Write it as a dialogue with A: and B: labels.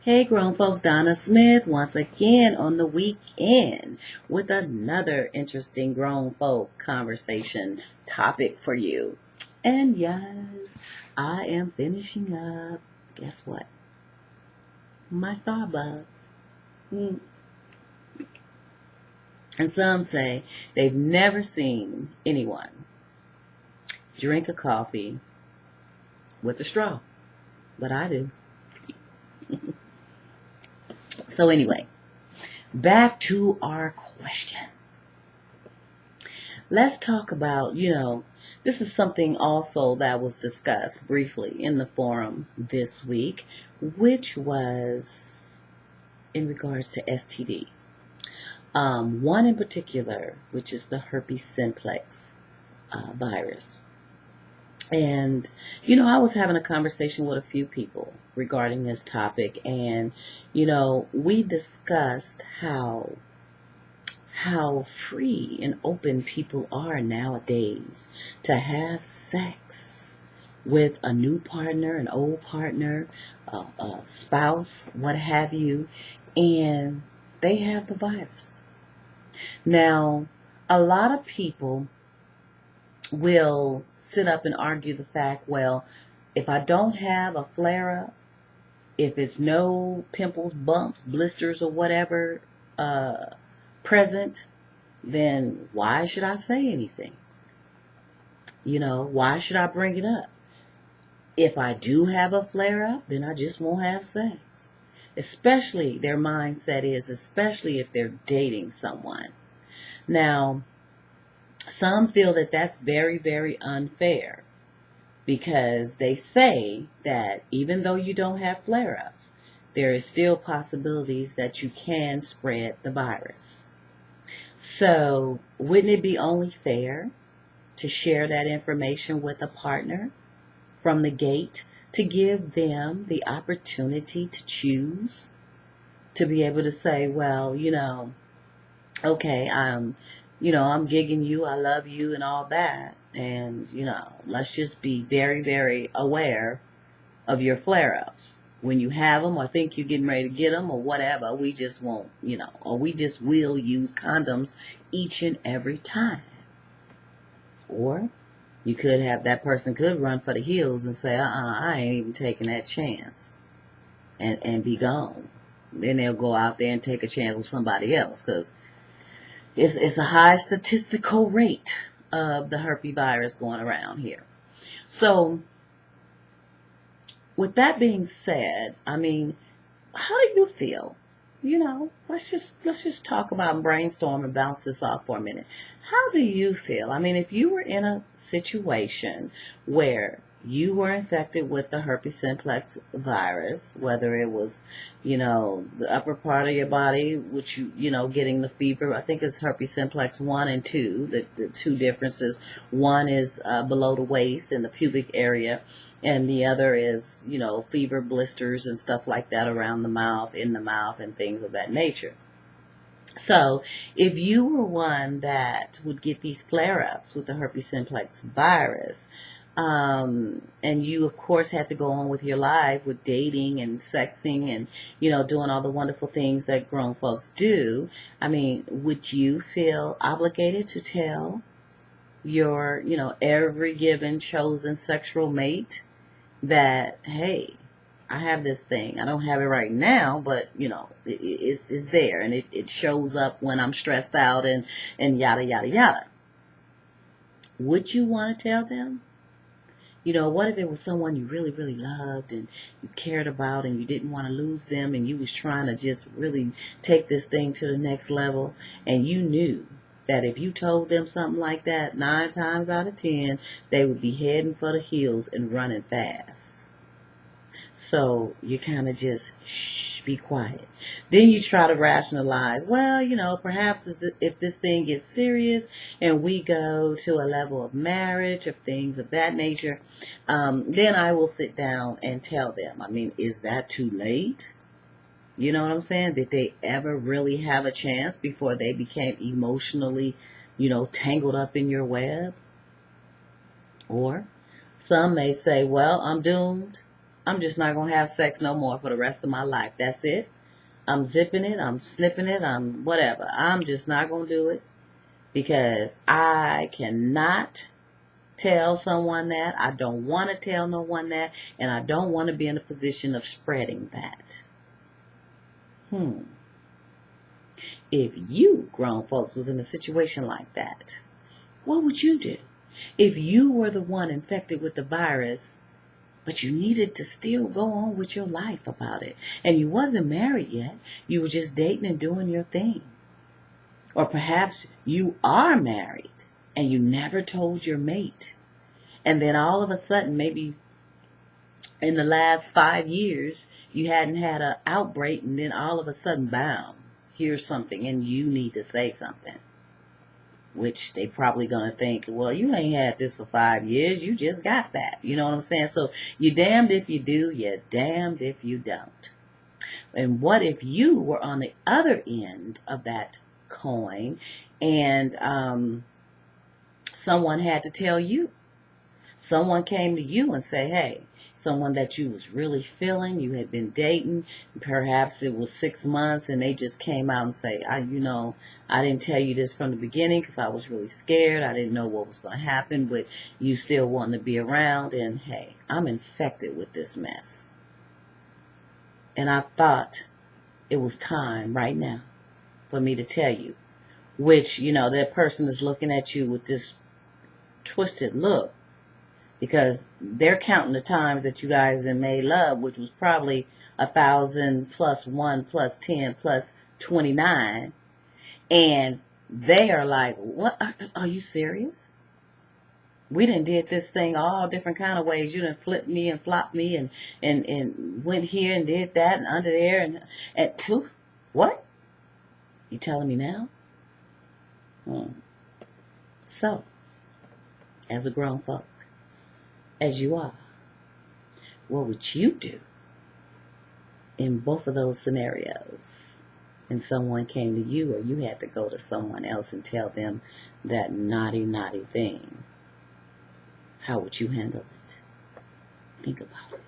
A: Hey, grown folks, Donna Smith once again on the weekend with another interesting grown folk conversation topic for you. And yes, I am finishing up, guess what? My Starbucks. Hmm. And some say they've never seen anyone drink a coffee with a straw, but I do. So, anyway, back to our question. Let's talk about, this is something also that was discussed briefly in the forum this week, which was in regards to STD. One in particular, which is the herpes simplex virus. And, I was having a conversation with a few people regarding this topic, and, we discussed how free and open people are nowadays to have sex with a new partner, an old partner, a spouse, what have you, and they have the virus. Now, a lot of people will sit up and argue the fact, well, if I don't have a flare-up, if it's no pimples, bumps, blisters, or whatever present, then why should I say anything? Why should I bring it up? If I do have a flare-up, then I just won't have sex. Especially, their mindset is, especially if they're dating someone. Now, some feel that that's very, very unfair because they say that even though you don't have flare-ups, there is still possibilities that you can spread the virus. So, wouldn't it be only fair to share that information with a partner from the gate to give them the opportunity to choose, to be able to say, well, okay, I'm gigging you, I love you and all that. And, let's just be very, very aware of your flare-ups. When you have them or think you're getting ready to get them or whatever, we just won't, or we just will use condoms each and every time. Or you could have, that person could run for the hills and say, I ain't even taking that chance and be gone. Then they'll go out there and take a chance with somebody else because it's a high statistical rate of the herpes virus going around here. So, with that being said, how do you feel? Let's just talk about and brainstorm and bounce this off for a minute. How do you feel? If you were in a situation where you were infected with the herpes simplex virus, whether it was, the upper part of your body, which getting the fever. I think it's herpes simplex 1 and 2, the two differences. One is below the waist in the pubic area, and the other is, fever, blisters, and stuff like that around the mouth, in the mouth, and things of that nature. So, if you were one that would get these flare-ups with the herpes simplex virus, and you, of course, had to go on with your life with dating and sexing and, doing all the wonderful things that grown folks do, would you feel obligated to tell your, every given chosen sexual mate that, hey, I have this thing. I don't have it right now, but, it's there, and it shows up when I'm stressed out and yada, yada, yada. Would you want to tell them? What if it was someone you really, really loved and you cared about and you didn't want to lose them and you was trying to just really take this thing to the next level, and you knew that if you told them something like that, 9 times out of 10, they would be heading for the hills and running fast. So you kind of just be quiet. Then you try to rationalize, well, perhaps if this thing gets serious and we go to a level of marriage, of things of that nature, then I will sit down and tell them. Is that too late? You know what I'm saying? Did they ever really have a chance before they became emotionally, tangled up in your web? Or some may say, well, I'm doomed. I'm just not going to have sex no more for the rest of my life. That's it. I'm zipping it. I'm slipping it. I'm whatever. I'm just not going to do it because I cannot tell someone that. I don't want to tell no one that. And I don't want to be in a position of spreading that. If you, grown folks, was in a situation like that, what would you do? If you were the one infected with the virus, but you needed to still go on with your life about it, and you wasn't married yet, you were just dating and doing your thing. Or perhaps you are married and you never told your mate. And then all of a sudden, maybe in the last 5 years, you hadn't had an outbreak, and then all of a sudden, bam, here's something, and you need to say something. Which they probably going to think, well, you ain't had this for 5 years. You just got that. You know what I'm saying? So you're damned if you do. You're damned if you don't. And what if you were on the other end of that coin and someone had to tell you? Someone came to you and say, hey, someone that you was really feeling, you had been dating, perhaps it was 6 months, and they just came out and say, I didn't tell you this from the beginning because I was really scared. I didn't know what was going to happen, but you still wanted to be around, and hey, I'm infected with this mess. And I thought it was time right now for me to tell you, which, that person is looking at you with this twisted look, because they're counting the times that you guys have made love, which was probably 1,000 plus 1 plus 10 plus 29. And they are like, what? Are you serious? We done did this thing all different kind of ways. You done flipped me and flopped me and went here and did that and under there and poof. What? You telling me now? So, as a grown folk, as you are, what would you do in both of those scenarios? And someone came to you, or you had to go to someone else and tell them that naughty, naughty thing. How would you handle it? Think about it.